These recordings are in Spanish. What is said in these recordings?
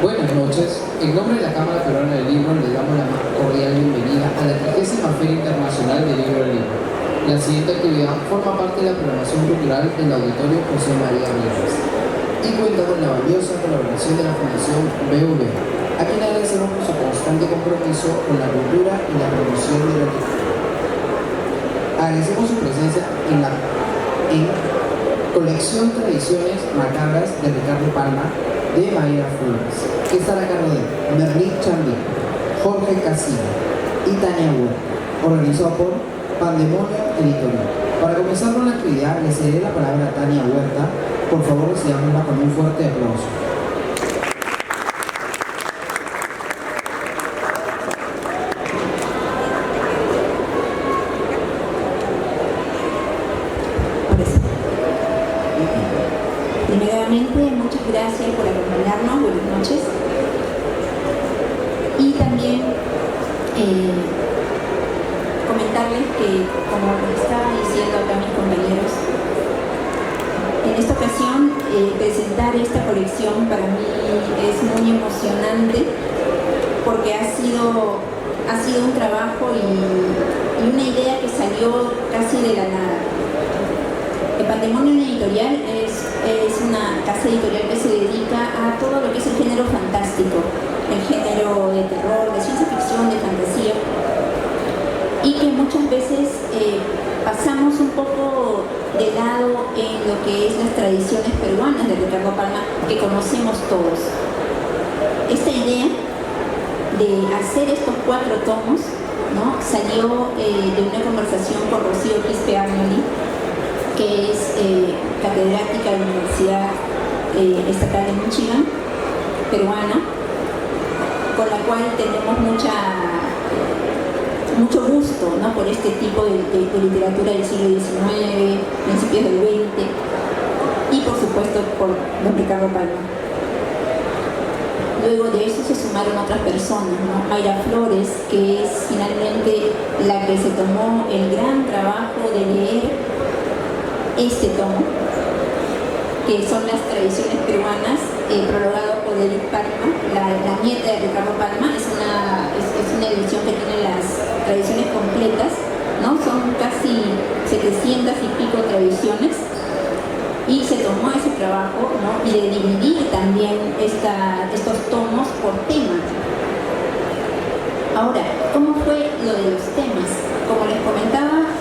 Buenas noches. En nombre de la Cámara Peruana del Libro le damos la más cordial bienvenida a la 30ª Feria Internacional del Libro del Libro. La siguiente actividad forma parte de la programación cultural del Auditorio José María Mieres y cuenta con la valiosa colaboración de la Fundación BV, a quien agradecemos por su constante compromiso con la cultura y la promoción de la lectura. Agradecemos su presencia en la colección Tradiciones Macabras de Ricardo Palma, de Mayra Flores, que estará a cargo de Merlín Chambí, Jorge Casilla y Tania Huerta, organizado por Pandemonio Editorial. Para comenzar con la actividad, le cederé la palabra a Tania Huerta. Por favor, recidámosla con un fuerte aplauso. Primeramente, muchas gracias por acompañarnos, buenas noches. Y también comentarles que, como estaba diciendo acá mis compañeros, en esta ocasión presentar esta colección para mí es muy emocionante porque ha sido un trabajo y una idea que salió casi de la nada. El Pandemonio Editorial es una casa editorial que se dedica a todo lo que es el género fantástico, el género de terror, de ciencia ficción, de fantasía, y que muchas veces pasamos un poco de lado en lo que es las tradiciones peruanas de Ricardo Palma, que conocemos todos. Esta idea de hacer estos 4 tomos, ¿no?, salió de una conversación con Rocío Quispe Arnoli, que es catedrática de la Universidad Estatal de Michigan, peruana, con la cual tenemos mucho gusto, ¿no?, por este tipo de literatura del siglo XIX, principios del XX, y por supuesto por don Ricardo Palma. Luego de eso se sumaron otras personas, ¿no? Mayra Flores, que es finalmente la que se tomó el gran trabajo de leer este tomo, que son las tradiciones peruanas, prologado por Edith Palma, la nieta de Ricardo Palma. Es una edición que tiene las tradiciones completas, ¿no? Son casi 700 y pico tradiciones, y se tomó ese trabajo, ¿no?, y de dividir también estos tomos por temas. Ahora, ¿cómo fue lo de los temas? Como les comentaba,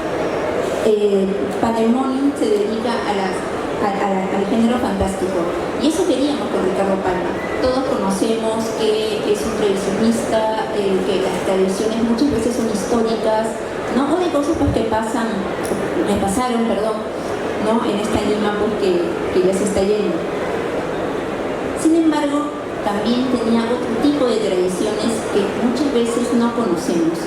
Pandemonio se dedica al género fantástico, y eso queríamos con Ricardo Palma. Todos conocemos que es un tradicionista, que las tradiciones muchas veces son históricas, ¿no?, o de cosas pues, que pasaron, ¿no?, en esta Lima pues, que ya se está yendo. Sin embargo, también tenía otro tipo de tradiciones que muchas veces no conocemos,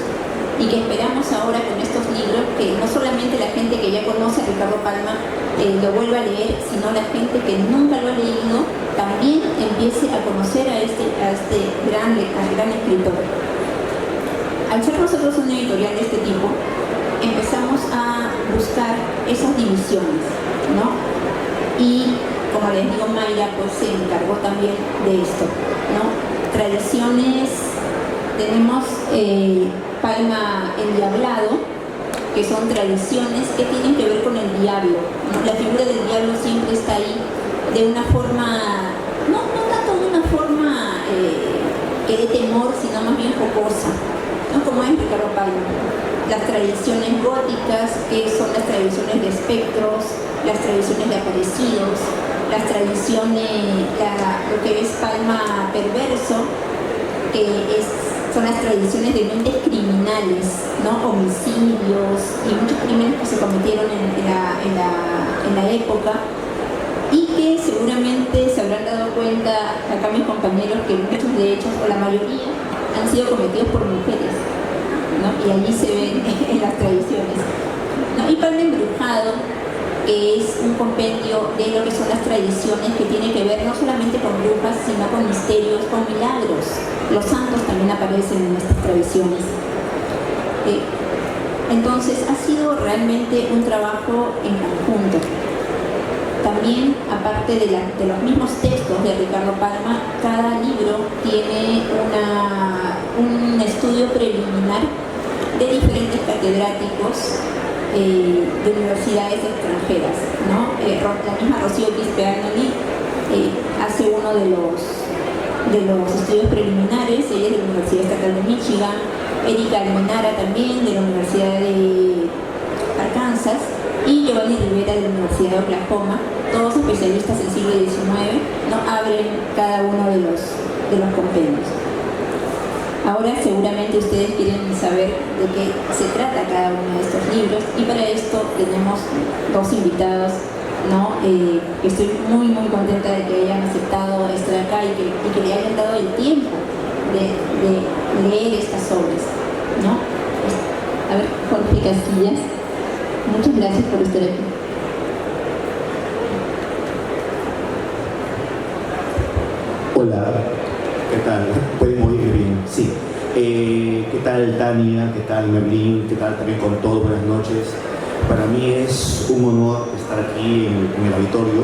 y que esperamos ahora con estos libros que no solamente la gente que ya conoce a Ricardo Palma lo vuelva a leer, sino la gente que nunca lo ha leído también empiece a conocer a este gran escritor. Al ser nosotros una editorial de este tipo, empezamos a buscar esas divisiones, ¿no? Y como les digo, Mayra pues se encargó también de esto, ¿no? Tradiciones, tenemos Palma Endiablado, que son tradiciones que tienen que ver con el diablo, ¿no? La figura del diablo siempre está ahí de una forma, no tanto de una forma que dé temor, sino más bien jocosa, ¿no?, como es Ricardo Palma. Las tradiciones góticas, que son las tradiciones de espectros, las tradiciones de aparecidos, las tradiciones, lo que es Palma Perverso, que son las tradiciones de mentes criminales, ¿no?, homicidios y muchos crímenes que se cometieron en la época, y que seguramente se habrán dado cuenta acá mis compañeros que muchos de ellos, o la mayoría, han sido cometidos por mujeres, ¿no?, y allí se ven en las tradiciones, ¿no? Y Palma Embrujado, que es un compendio de lo que son las tradiciones que tienen que ver no solamente con brujas, sino con misterios, con milagros. Los santos también aparecen en estas tradiciones. Entonces ha sido realmente un trabajo en conjunto. También, aparte de los mismos textos de Ricardo Palma, cada libro tiene un estudio preliminar de diferentes catedráticos de universidades extranjeras, ¿no? La misma Rocío Quispe-Arnoldi hace uno de los estudios preliminares. Ella es de la Universidad Estatal de Michigan, Erika Almenara también de la Universidad de Arkansas y Giovanni Rivera de la Universidad de Oklahoma, todos especialistas del siglo XIX, ¿no? Abren cada uno de los compendios. Ahora seguramente ustedes quieren saber de qué se trata cada uno de estos libros, y para esto tenemos dos invitados, ¿no? Estoy muy contenta de que hayan aceptado estar acá y que le hayan dado el tiempo de leer estas obras, ¿no? A ver, Jorge Castillas, muchas gracias por estar aquí. Hola, ¿qué tal? ¿Pueden oírme bien? Sí. ¿Qué tal, Tania? ¿Qué tal, Merlín? ¿Qué tal también con todos? Buenas noches. Para mí es un honor estar aquí en el auditorio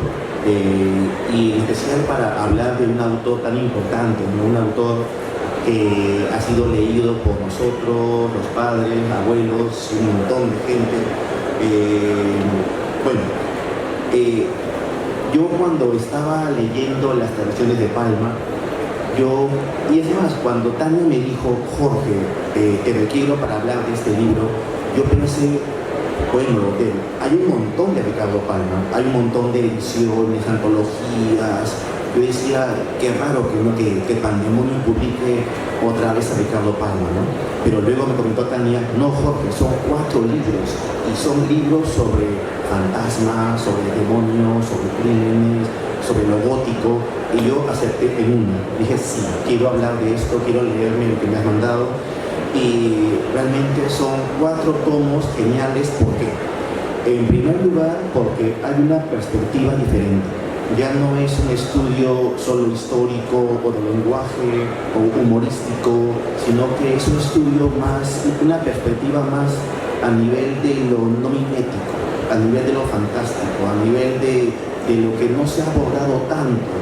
y en especial para hablar de un autor tan importante, ¿no? Un autor que ha sido leído por nosotros, los padres, abuelos, un montón de gente. Yo cuando estaba leyendo las traducciones de Palma, y es más, cuando Tania me dijo, Jorge, te requiero para hablar de este libro, yo pensé, bueno, hay un montón de Ricardo Palma, hay un montón de ediciones, antologías. Yo decía, qué raro que Pandemonio publique otra vez a Ricardo Palma, ¿no? Pero luego me comentó Tania, no, Jorge, son 4 libros, y son libros sobre fantasmas, sobre demonios, sobre crímenes, sobre lo gótico, y yo acepté en una. Dije, sí, quiero hablar de esto, quiero leerme lo que me has mandado, y realmente son 4 tomos geniales. ¿Por qué? En primer lugar, porque hay una perspectiva diferente. Ya no es un estudio solo histórico o de lenguaje o humorístico, sino que es un estudio más, una perspectiva más a nivel de lo no mimético, a nivel de lo fantástico, a nivel de lo que no se ha abordado tanto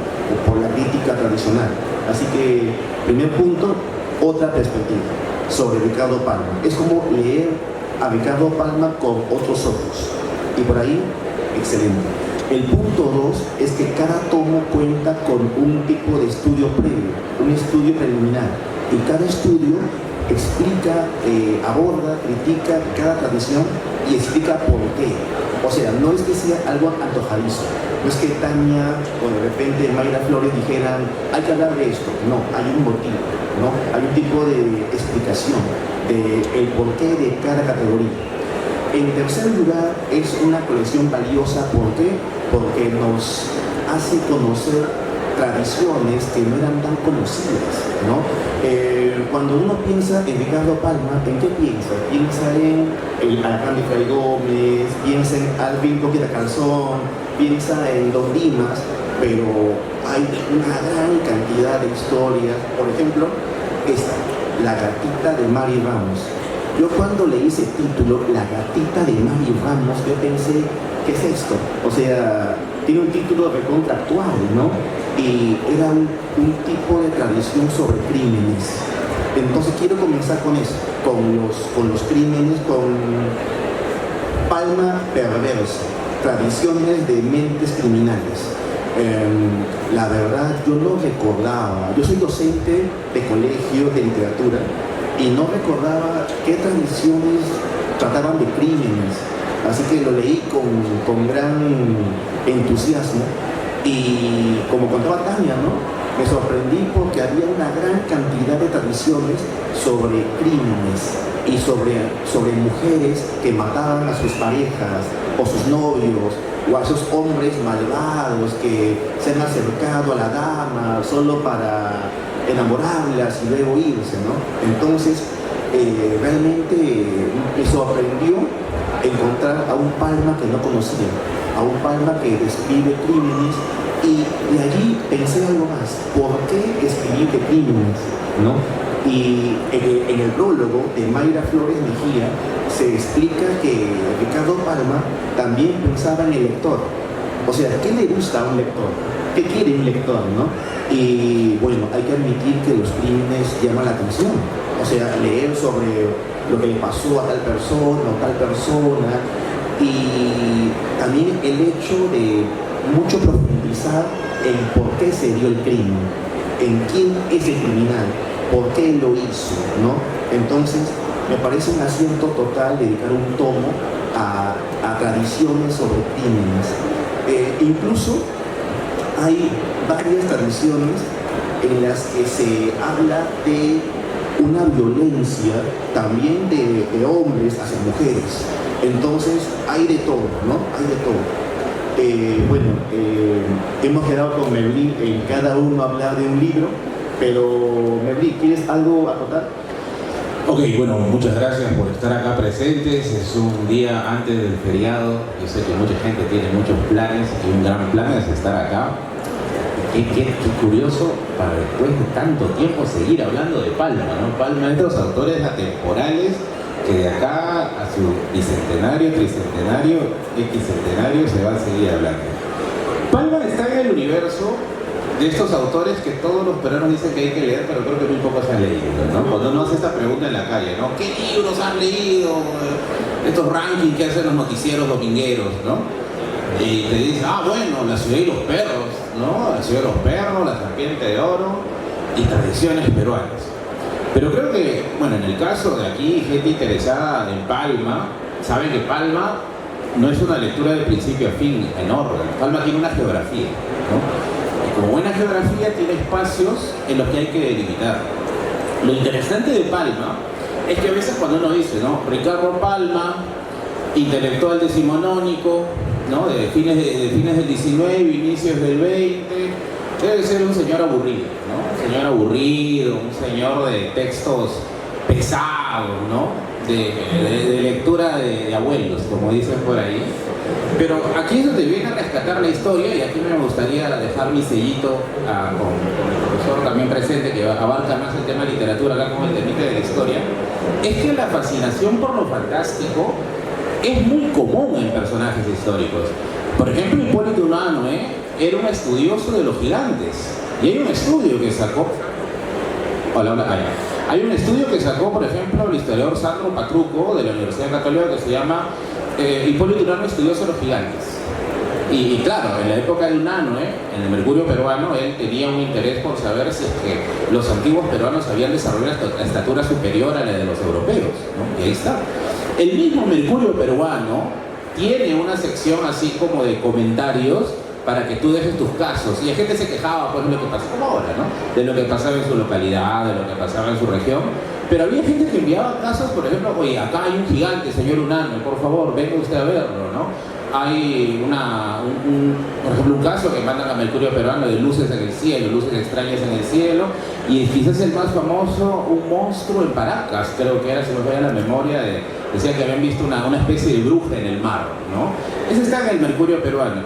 por la crítica tradicional. Así que, primer punto, otra perspectiva sobre Ricardo Palma. Es como leer a Ricardo Palma con otros ojos. Y por ahí, excelente. El punto 2 es que cada tomo cuenta con un tipo de estudio previo, un estudio preliminar. Y cada estudio explica, aborda, critica cada tradición y explica por qué. O sea, no es que sea algo antojadizo, no es que Tania o de repente Mayra Flores dijeran, hay que hablar de esto. No, hay un motivo, ¿no? Hay un tipo de explicación del porqué de cada categoría. En tercer lugar, es una colección valiosa. ¿Por qué? Porque nos hace conocer tradiciones que no eran tan conocidas, ¿no? Cuando uno piensa en Ricardo Palma, ¿en qué piensa? Piensa en el Alacrán de Fray Gómez, piensa en Alvin Coqueta Calzón, piensa en Don Dimas, pero hay una gran cantidad de historias. Por ejemplo, esta, La gatita de Mari Ramos. Yo cuando leí ese título, La gatita de Mari Ramos, yo pensé, ¿qué es esto? O sea, tiene un título recontra actual, ¿no? Y era un tipo de tradición sobre crímenes. Entonces quiero comenzar con eso, con los crímenes, con Palma perverso, tradiciones de mentes criminales. La verdad, yo no recordaba, yo soy docente de colegio de literatura, y no recordaba qué tradiciones trataban de crímenes, así que lo leí con gran entusiasmo, y como contaba Tania, ¿no? Me sorprendí porque había una gran cantidad de tradiciones sobre crímenes y sobre mujeres que mataban a sus parejas o sus novios, o a esos hombres malvados que se han acercado a la dama solo para enamorarlas y luego irse, ¿no? Entonces, realmente me sorprendió encontrar a un Palma que no conocía, a un Palma que describe crímenes, y de allí pensé algo más. ¿Por qué escribir de crímenes, no? Y en el prólogo de Mayra Flores Mejía se explica que Ricardo Palma también pensaba en el lector, O sea, ¿qué le gusta a un lector? ¿Qué quiere un lector, no? Y bueno, hay que admitir que los crímenes llaman la atención. O sea, leer sobre lo que le pasó a tal persona o tal persona, y también el hecho de mucho profundizar en por qué se dio el crimen, en quién es el criminal, por qué lo hizo, ¿no? Entonces, me parece un acierto total dedicar un tomo a tradiciones sobre crímenes. Incluso hay varias tradiciones en las que se habla de una violencia también de hombres hacia mujeres. Entonces hay de todo, ¿no? Hay de todo. Hemos quedado con Mevlí en cada uno hablar de un libro, pero Mevlí, ¿quieres algo acotar? Ok, bueno, muchas gracias por estar acá presentes. Es un día antes del feriado. Yo sé que mucha gente tiene muchos planes y un gran plan es estar acá. Qué curioso para después de tanto tiempo seguir hablando de Palma, ¿no? Palma es de los autores atemporales que de acá a su bicentenario, tricentenario, equicentenario se va a seguir hablando. Palma está en el universo de estos autores que todos los peruanos dicen que hay que leer, pero creo que muy pocos han leído, ¿no? Cuando uno hace esta pregunta en la calle, ¿no? ¿Qué libros han leído? Estos rankings que hacen los noticieros domingueros, ¿no? Y te dicen, bueno, La ciudad y los perros, ¿no? La ciudad de los perros, La serpiente de oro y tradiciones peruanas. Pero creo que, bueno, en el caso de aquí, gente interesada en Palma, saben que Palma no es una lectura de principio a fin, en orden. Palma tiene una geografía, ¿no? Y como buena geografía tiene espacios en los que hay que delimitar. Lo interesante de Palma es que a veces cuando uno dice, ¿no? Ricardo Palma, intelectual decimonónico, ¿no? de fines del 19, inicios del 20, debe ser un señor aburrido, ¿no? Un señor aburrido, un señor de textos pesados, ¿no? De lectura de abuelos, como dicen por ahí. Pero aquí es donde viene a rescatar la historia, y aquí me gustaría dejar mi sellito con el profesor también presente, que abarca más el tema de literatura acá como el temite de la historia. Es que la fascinación por lo fantástico es muy común en personajes históricos. Por ejemplo, Hipólito Unanue era un estudioso de los gigantes. Y hay un estudio que sacó... Hay un estudio que sacó, por ejemplo, el historiador Sandro Patruco de la Universidad Católica, que se llama Hipólito Unanue, estudioso de los gigantes. Y claro, en la época de Unanue, en el Mercurio peruano, él tenía un interés por saber si es que los antiguos peruanos habían desarrollado una estatura superior a la de los europeos, ¿no? Y ahí está. El mismo Mercurio peruano tiene una sección así como de comentarios para que tú dejes tus casos. Y la gente se quejaba, pues, de lo que pasa como ahora, ¿no? De lo que pasaba en su localidad, de lo que pasaba en su región. Pero había gente que enviaba casos, por ejemplo, oye, acá hay un gigante, señor Unanue, por favor, venga usted a verlo, ¿no? Hay por ejemplo, un caso que mandan a Mercurio peruano de luces en el cielo, luces extrañas en el cielo, y quizás el más famoso, un monstruo en Paracas, creo que era, si me falla la memoria, decía que habían visto una especie de bruja en el mar, ¿no? Ese está en el Mercurio peruano.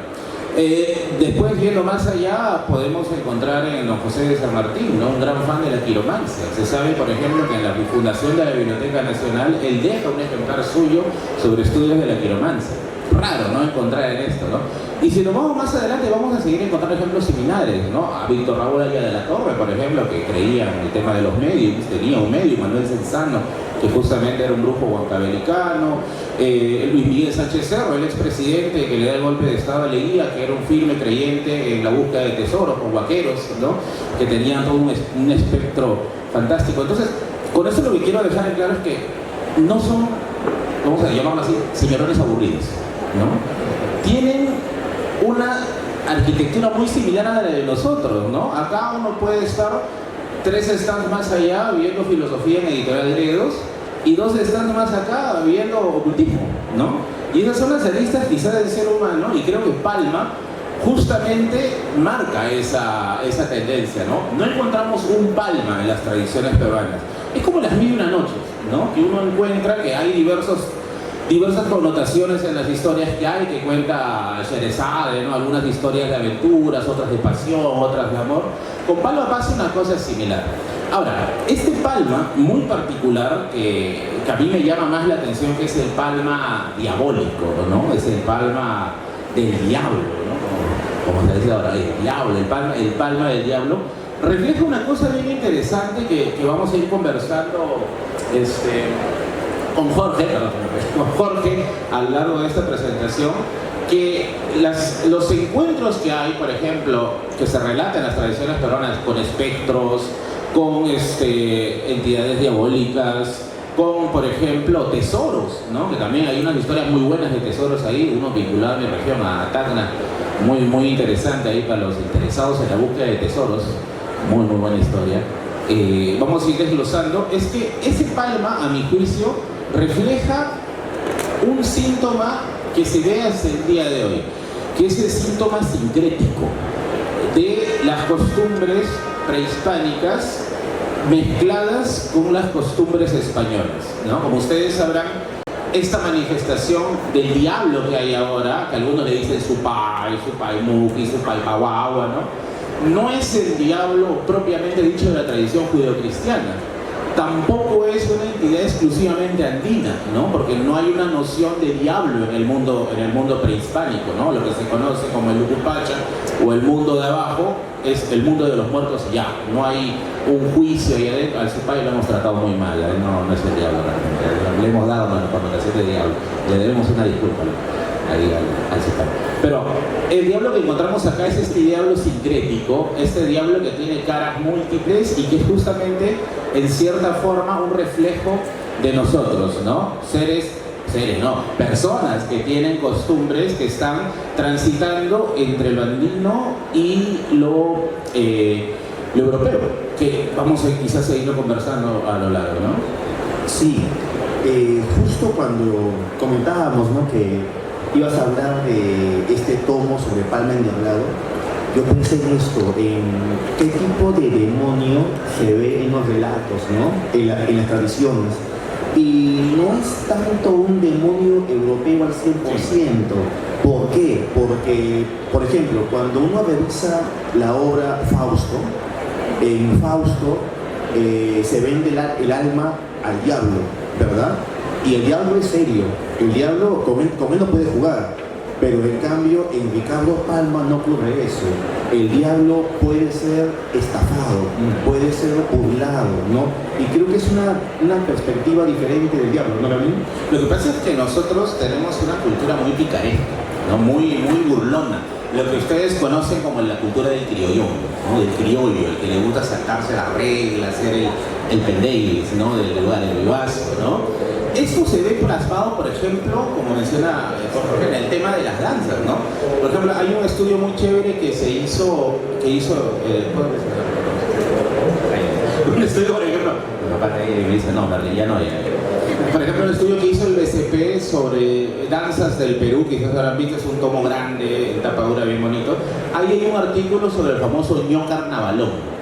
Después, viendo más allá, podemos encontrar en don José de San Martín, ¿no? Un gran fan de la quiromancia. Se sabe, por ejemplo, que en la fundación de la Biblioteca Nacional él deja un ejemplar suyo sobre estudios de la quiromancia. Raro, ¿no? Encontrar en esto, ¿no? Y si nos vamos más adelante, vamos a seguir encontrando ejemplos similares, ¿no? A Víctor Raúl Ayala de la Torre, por ejemplo, que creía en el tema de los medios, tenía un medio, Manuel Cenzano, que justamente era un brujo huancabelicano, Luis Miguel Sánchez Cerro, el expresidente que le da el golpe de Estado a Leguía, que era un firme creyente en la búsqueda de tesoros, con vaqueros, ¿no? Que tenían todo un espectro fantástico. Entonces, con eso lo que quiero dejar en claro es que no son, vamos a llamarlo así, señorones aburridos, ¿no? Tienen una arquitectura muy similar a la de nosotros, ¿no? Acá uno puede estar 3 stands más allá viendo filosofía en Editorial Gredos y 2 stands más acá viendo ocultismo, ¿no? Y esas son las aristas quizás del ser humano, y creo que Palma justamente marca esa tendencia, ¿no? No encontramos un Palma en las tradiciones peruanas. Es como las 1001 noches, ¿no? Que uno encuentra que hay diversas connotaciones en las historias que hay, que cuenta Sherezade, ¿no? Algunas historias de aventuras, otras de pasión, otras de amor. Con Palma pasa una cosa similar. Ahora, este Palma muy particular, que a mí me llama más la atención, que es el Palma diabólico, ¿no? Es el Palma del diablo, ¿no? como se dice ahora, el diablo, el palma del diablo, refleja una cosa bien interesante que vamos a ir conversando con Jorge a lo largo de esta presentación, que los encuentros que hay, por ejemplo, que se relatan en las tradiciones peruanas con espectros, con entidades diabólicas, con, por ejemplo, tesoros, ¿no? Que también hay unas historias muy buenas de tesoros ahí, uno vinculado a mi región, a Tacna, muy, muy interesante ahí para los interesados en la búsqueda de tesoros, muy, muy buena historia. Vamos a ir desglosando. Es que ese palma, a mi juicio, refleja un síntoma que se ve hasta el día de hoy, que es el síntoma sincrético de las costumbres prehispánicas mezcladas con las costumbres españolas, ¿no? Como ustedes sabrán, esta manifestación del diablo que hay ahora, que algunos le dicen su pai muki, su pai paguagua, no es el diablo propiamente dicho de la tradición judeocristiana. Tampoco es una entidad exclusivamente andina, ¿no? Porque no hay una noción de diablo en el mundo prehispánico, ¿no? Lo que se conoce como el Ucupacha o el mundo de abajo es el mundo de los muertos y ya. No hay un juicio y al Supai lo hemos tratado muy mal, no es el diablo realmente. Le hemos dado una connotación de diablo. Le debemos una disculpa ahí al Supai. Pero el diablo que encontramos acá es este diablo sincrético, este diablo que tiene caras múltiples y que es justamente, en cierta forma, un reflejo de nosotros, ¿no? Personas que tienen costumbres que están transitando entre lo andino y lo europeo, que vamos a quizás seguirlo conversando a lo largo, ¿no? Sí, justo cuando comentábamos, ¿no?, que ibas a hablar de este tomo sobre Palma Endiablado, yo pensé en esto, en qué tipo de demonio se ve en los relatos, ¿no?, en las tradiciones. Y no es tanto un demonio europeo al 100%. ¿Por qué? Porque, por ejemplo, cuando uno revisa la obra Fausto, en Fausto se vende el alma al diablo, ¿verdad? Y el diablo es serio, el diablo con él no puede jugar. Pero en cambio, en Ricardo Palma no ocurre eso. El diablo puede ser estafado, puede ser burlado, ¿no? Y creo que es una perspectiva diferente del diablo, ¿no, Gabriel? Lo que pasa es que nosotros tenemos una cultura muy picaresca, ¿no? Muy burlona. Lo que ustedes conocen como la cultura del criollón, ¿no? Del criollo, el que le gusta saltarse las reglas, hacer el pendeis, ¿no? Del lugar, el vivazo, ¿no? Esto se ve plasmado, por ejemplo, como menciona Jorge, en el tema de las danzas, ¿no? Por ejemplo, hay un estudio muy chévere que hizo un estudio, por ejemplo, me dice, no, ya no hay. Por ejemplo, un estudio que hizo el BCP sobre danzas del Perú, que quizás habrán visto, es un tomo grande, en tapa dura, bien bonito. Ahí hay un artículo sobre el famoso ño carnavalón.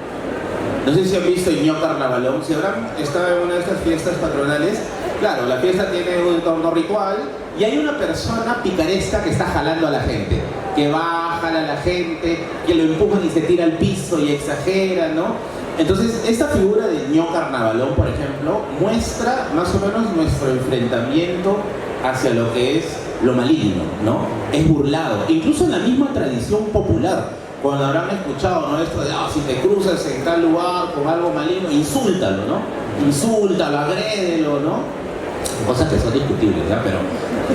No sé si han visto el ño carnavalón, si habrán estado en una de estas fiestas patronales. Claro, la fiesta tiene un entorno ritual y hay una persona picaresca que está jalando a la gente, que va, jala a la gente, que lo empujan y se tira al piso y exagera, ¿no? Entonces, esta figura del ño carnavalón, por ejemplo, muestra más o menos nuestro enfrentamiento hacia lo que es lo maligno, ¿no? Es burlado, incluso en la misma tradición popular. Cuando habrán escuchado, ¿no?, esto de, si te cruzas en tal lugar con algo maligno, insúltalo, ¿no? Insúltalo, agrédelo, ¿no? Cosas que son discutibles, ¿ya? Pero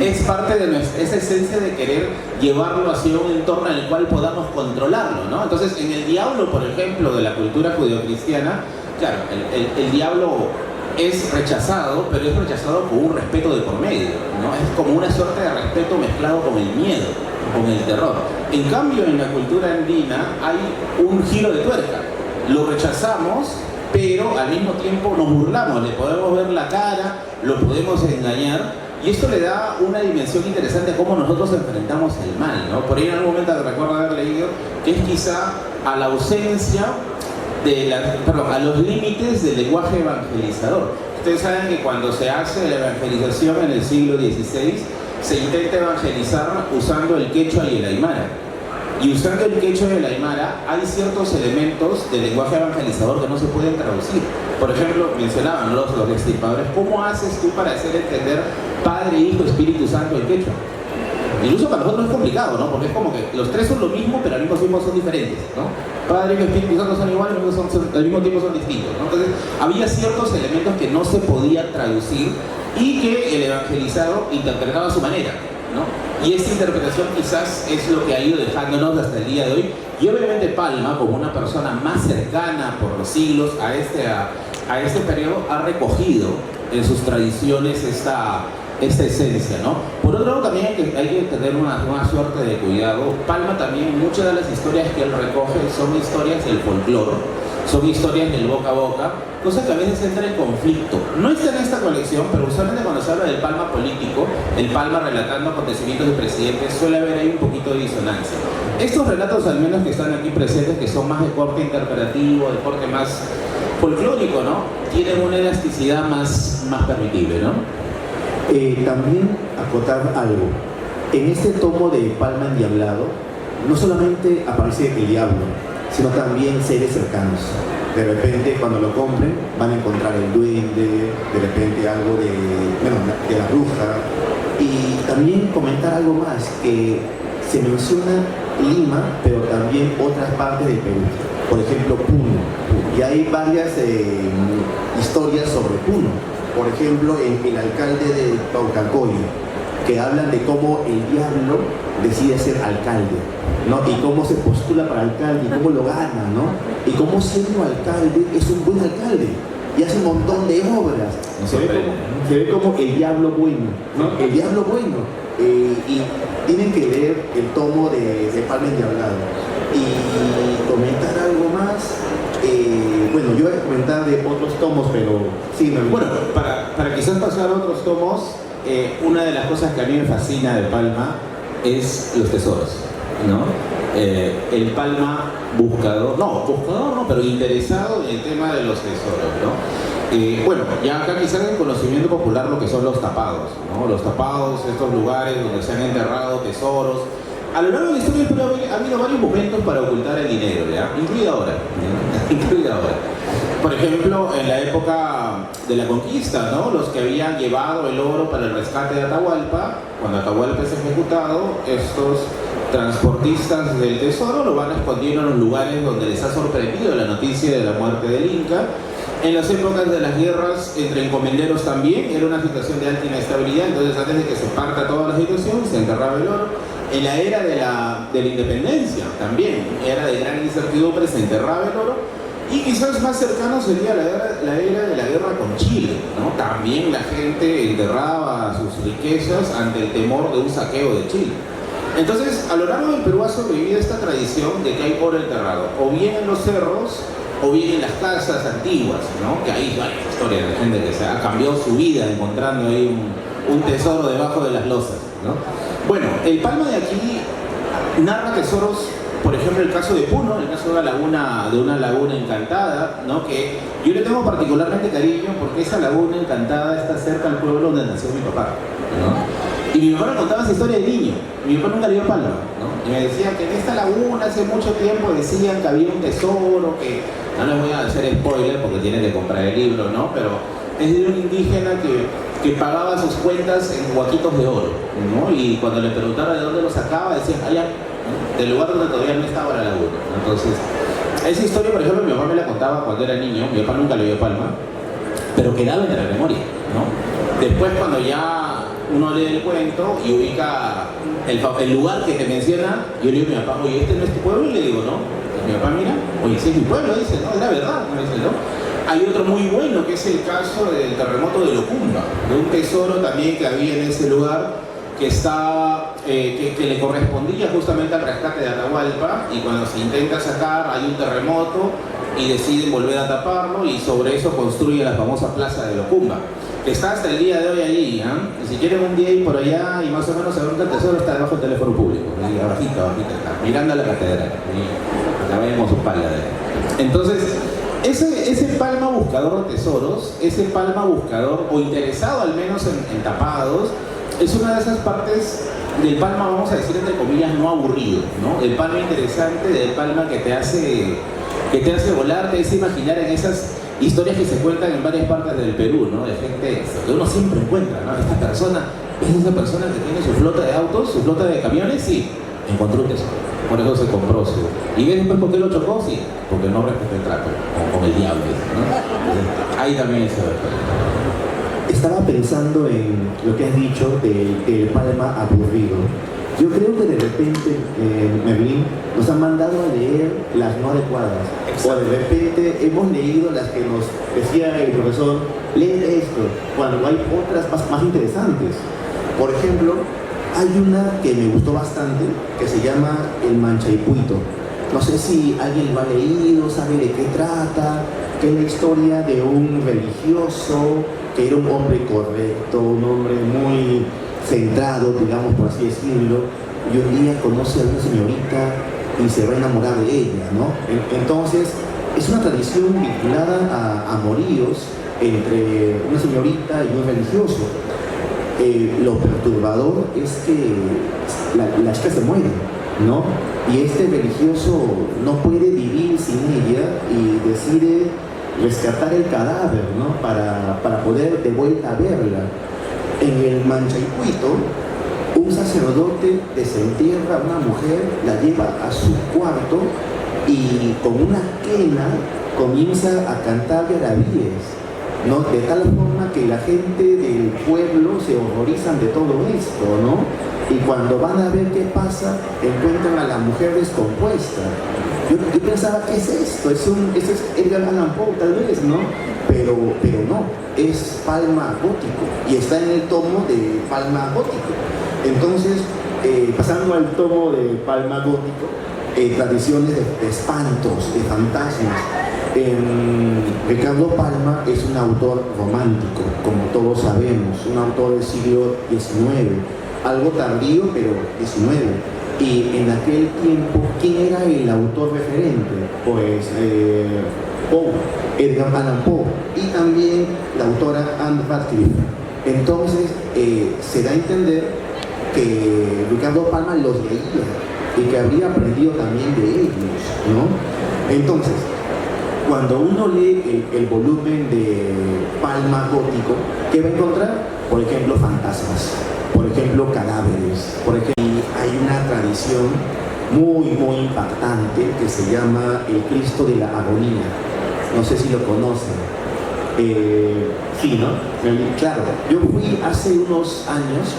es parte de esa esencia de querer llevarlo hacia un entorno en el cual podamos controlarlo, ¿no? Entonces, en el diablo, por ejemplo, de la cultura judeocristiana, claro, el diablo es rechazado, pero es rechazado con un respeto de por medio, ¿no? Es como una suerte de respeto mezclado con el miedo, con el terror. En cambio, en la cultura andina hay un giro de tuerca. Lo rechazamos, pero al mismo tiempo nos burlamos, le podemos ver la cara, lo podemos engañar, y esto le da una dimensión interesante a cómo nosotros enfrentamos el mal, ¿no? Por ahí en algún momento recuerdo haber leído que es quizá a la ausencia a los límites del lenguaje evangelizador. Ustedes saben que cuando se hace la evangelización en el siglo XVI, se intenta evangelizar usando el quechua y el aymara. Y usando el quechua y el aymara hay ciertos elementos del lenguaje evangelizador que no se pueden traducir. Por ejemplo, mencionaban los extirpadores, ¿cómo haces tú para hacer entender Padre, Hijo, Espíritu Santo en quechua? Incluso para nosotros es complicado, ¿no? Porque es como que los tres son lo mismo, pero al mismo tiempo son diferentes, ¿no? Padre y Espíritu Santo son iguales, pero al mismo tiempo son distintos, ¿no? Entonces, había ciertos elementos que no se podían traducir y que el evangelizado interpretaba a su manera, ¿no? Y esta interpretación quizás es lo que ha ido dejándonos hasta el día de hoy. Y obviamente Palma, como una persona más cercana por los siglos a este periodo, ha recogido en sus tradiciones esta esencia, ¿no? Por otro lado, también hay que tener una suerte de cuidado. Palma también, muchas de las historias que él recoge son historias del folclore, son historias del boca a boca, cosa que a veces entra en conflicto. No está en esta colección, pero usualmente cuando se habla del Palma político, el Palma relatando acontecimientos de presidentes, suele haber ahí un poquito de disonancia. Estos relatos, al menos que están aquí presentes, que son más de corte interpretativo, de corte más folclórico, ¿no? Tienen una elasticidad más permitible, ¿no? También acotar algo. En este tomo de Palma Endiablado, no solamente aparece el diablo, sino también seres cercanos. De repente, cuando lo compren, van a encontrar el duende, de repente algo de la bruja. Y también comentar algo más, que se menciona Lima, pero también otras partes del Perú. Por ejemplo, Puno. Y hay varias historias sobre Puno. Por ejemplo, en El alcalde de Paucacoyo, que hablan de cómo el diablo decide ser alcalde, ¿no? Y cómo se postula para alcalde, y cómo lo gana, ¿no? Y cómo siendo alcalde es un buen alcalde y hace un montón de obras. Se ve como el diablo bueno, ¿no? El diablo bueno. Y tienen que leer el tomo de Palma Endiablado. Y comentar algo más. Bueno, yo voy a comentar de otros tomos, pero sí, bueno, para quizás pasar a otros tomos, una de las cosas que a mí me fascina de Palma es los tesoros, ¿no? El Palma buscador no, pero interesado en el tema de los tesoros, ¿no? Bueno, ya acá quizás en conocimiento popular lo que son los tapados, ¿no? Los tapados, estos lugares donde se han enterrado tesoros. A lo largo de la historia del Perú ha habido varios momentos para ocultar el dinero, ¿ya? Incluida ahora. Por ejemplo, en la época de la conquista, ¿no? Los que habían llevado el oro para el rescate de Atahualpa, cuando Atahualpa es ejecutado, estos transportistas del tesoro lo van escondiendo en los lugares donde les ha sorprendido la noticia de la muerte del Inca. En las épocas de las guerras entre encomenderos también era una situación de alta inestabilidad, entonces antes de que se parta toda la situación se enterraba el oro. En la era de la independencia también, era de gran incertidumbre, se enterraba el oro. Y quizás más cercano sería la era de la guerra con Chile, ¿no? También la gente enterraba sus riquezas ante el temor de un saqueo de Chile. Entonces, a lo largo del Perú ha sobrevivido esta tradición de que hay oro enterrado, o bien en los cerros, o bien en las casas antiguas, ¿no? Que ahí hay historias de gente que se ha cambiado su vida encontrando ahí un tesoro debajo de las losas, ¿no? Bueno, el Palma de aquí narra tesoros, por ejemplo el caso de Puno, el caso de una laguna encantada, ¿no? Que yo le tengo particularmente cariño porque esa laguna encantada está cerca del pueblo donde nació mi papá, ¿no? Y mi papá me contaba esa historia de niño, mi papá nunca le dio Palma, ¿no? Y me decía que en esta laguna hace mucho tiempo decían que había un tesoro, que no les voy a hacer spoiler porque tienen que comprar el libro, ¿no? Pero es de un indígena que pagaba sus cuentas en guaquitos de oro, ¿no? Y cuando le preguntaba de dónde lo sacaba, decía, allá, ¿no? Del lugar donde todavía no estaba la laguna, ¿no? Entonces, esa historia, por ejemplo, mi papá me la contaba cuando era niño, mi papá nunca le dio Palma, pero quedaba en la memoria, ¿no? Después, cuando ya uno lee el cuento y ubica el lugar que te menciona, yo le digo a mi papá, oye, ¿este no es tu pueblo? Y le digo, no. Y mi papá mira, oye, sí es mi pueblo, dice, no, era verdad, me dice, ¿no? Hay otro muy bueno que es el caso del terremoto de Locumba, de un tesoro también que había en ese lugar que le correspondía justamente al rescate de Atahualpa, y cuando se intenta sacar hay un terremoto y deciden volver a taparlo y sobre eso construye la famosa plaza de Locumba, que está hasta el día de hoy allí, ¿eh? Y si quieren un día ir por allá y más o menos saber que el tesoro está debajo del teléfono público, abajito está, mirando a la catedral, acá vemos su espalda. Entonces, ese Palma buscador de tesoros, ese Palma buscador o interesado al menos en tapados, es una de esas partes del Palma, vamos a decir entre comillas, no aburrido, ¿no? El Palma interesante, del Palma que te hace volar, te hace imaginar en esas historias que se cuentan en varias partes del Perú, ¿no? De gente que uno siempre encuentra, ¿no? Esta persona ¿Es esa persona que tiene su flota de autos, su flota de camiones? Sí, encontró un tesoro, por eso se compró su... ¿Y ves después por qué lo chocó? Sí, porque no respetó el trato con el diablo, ¿no? Entonces, ahí también se ve. Estaba pensando en lo que has dicho del Palma aburrido. Yo creo que de repente, Merlín, nos han mandado a leer las no adecuadas. Exacto. O de repente hemos leído las que nos decía el profesor, lee esto, cuando hay otras más interesantes. Por ejemplo, hay una que me gustó bastante, que se llama El Manchaipuito. No sé si alguien lo ha leído, sabe de qué trata, que es la historia de un religioso que era un hombre correcto, un hombre muy centrado, digamos, por así decirlo, y un día conoce a una señorita y se va a enamorar de ella, ¿no? Entonces, es una tradición vinculada a amoríos entre una señorita y un religioso. Lo perturbador es que la chica se muere, ¿no? Y este religioso no puede vivir sin ella y decide rescatar el cadáver, ¿no? Para poder de vuelta verla. En el Manchaipuito, un sacerdote desentierra a una mujer, la lleva a su cuarto y con una quena comienza a cantar alabíes, ¿no? De tal forma que la gente del pueblo se horrorizan de todo esto, ¿no? Y cuando van a ver qué pasa, encuentran a la mujer descompuesta. Yo pensaba, ¿qué es esto? Ese es Edgar Allan Poe, tal vez, ¿no? Pero no, es Palma Gótico y está en el tomo de Palma Gótico. Entonces, pasando al tomo de Palma Gótico, tradiciones de espantos, de fantasmas. Ricardo Palma es un autor romántico, como todos sabemos, un autor del siglo XIX, algo tardío, pero XIX. Y en aquel tiempo, ¿quién era el autor referente? Pues Poe, Edgar Allan Poe, y también la autora Anne Radcliffe. Entonces, se da a entender que Ricardo Palma los leía y que habría aprendido también de ellos, ¿no? Entonces, cuando uno lee el volumen de Palma Gótico, ¿qué va a encontrar? Por ejemplo, fantasmas, por ejemplo, cadáveres, por ejemplo, hay una tradición muy impactante que se llama el Cristo de la Agonía. No sé si lo conocen. Sí, ¿no? Claro, yo fui hace unos años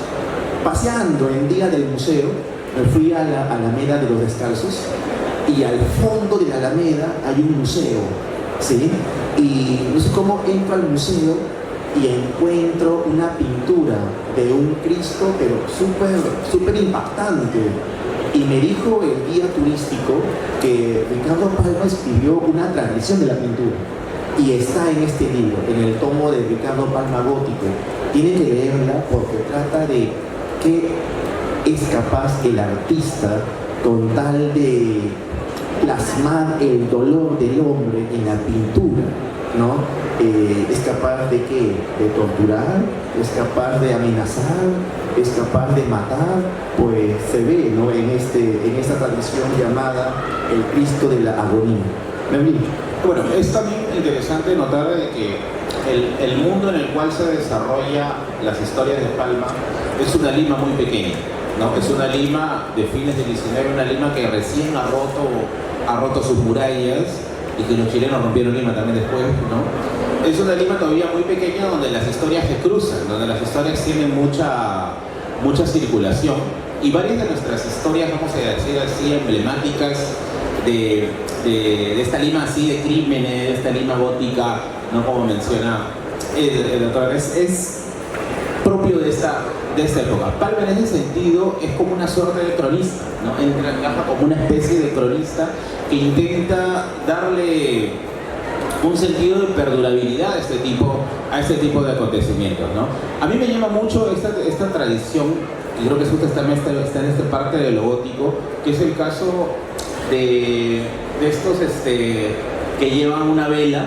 paseando en día del museo, me fui a la Alameda de los Descalzos y al fondo de la Alameda hay un museo, ¿sí? Y no sé cómo entro al museo y encuentro una pintura de un Cristo, pero súper impactante. Y me dijo el guía turístico que Ricardo Palma escribió una tradición de la pintura. Y está en este libro, en el tomo de Ricardo Palma Gótico. Tienen que leerla porque trata de qué es capaz el artista con tal de plasmar el dolor del hombre en la pintura, ¿no? Es capaz de ¿qué? De torturar, es capaz de amenazar, es capaz de matar, pues se ve, ¿no? en esta tradición llamada el Cristo de la Agonía. Bueno, es también interesante notar de que el mundo en el cual se desarrolla las historias de Palma es una Lima muy pequeña, ¿no? Es una Lima de fines del 19, una Lima que recién ha roto sus murallas y que los chilenos rompieron Lima también después, ¿no? Es una Lima todavía muy pequeña donde las historias se cruzan, donde las historias tienen mucha circulación y varias de nuestras historias, vamos a decir así, emblemáticas de esta Lima así de crímenes, de esta Lima gótica, ¿no? Como menciona el doctor, es propio de esta época. Palma en ese sentido es como una suerte de cronista, ¿no? Encaja como una especie de cronista que intenta darle un sentido de perdurabilidad a este tipo de acontecimientos, ¿no? A mí me llama mucho esta tradición, y creo que eso está en esta parte de lo gótico, que es el caso de estos que llevan una vela,